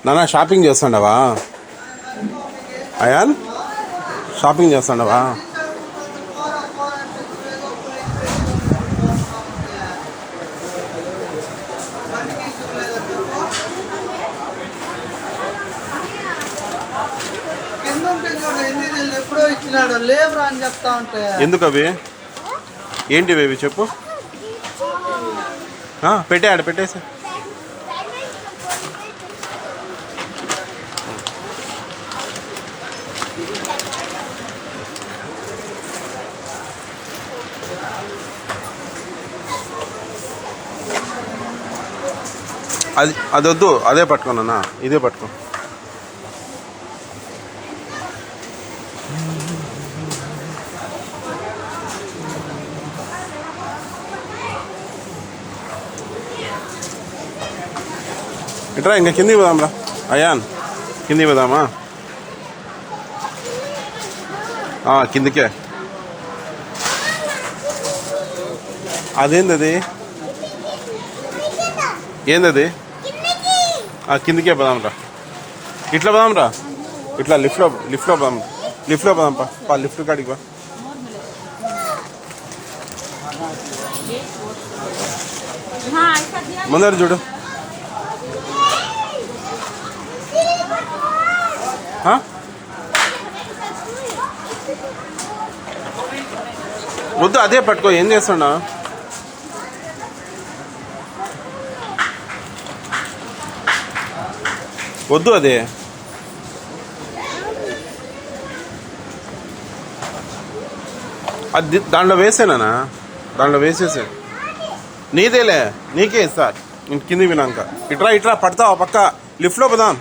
నాన్న shopping చేస్తాండవా ion? Shopping చేస్తాండవా? ఎప్పుడో ఇచ్చినాడు లేబరా అని చెప్తా ఉంటే ఎందుకు అవి ఏంటివి అవి చెప్పు. పెట్టే పెట్టేసి అది వద్దు, అదే పట్టుకోనన్నా, ఇదే పట్టుకో. ఇట్రా ఇంకా కిందికి పోదాంరా అయాన్, కిందికి పోదామా? కిందికే. అదేంది ఏందది? కిందికే పోదాంరా. ఇట్లా పోదాంరా, ఇట్లా లిఫ్ట్లో పోదాం పా లిఫ్ట్ కాడికి పా. ముందర చూడు. వద్దు, అదే పట్టుకో. ఏం చేస్తున్నా? వద్దు, అదే అది దాంట్లో వేసానా? దాంట్లో వేసేసా. నీదేలే, నీకే ఇస్తా. కింది వినాక ఇట్రా పడతావా పక్క లిఫ్ట్లో పోదాం.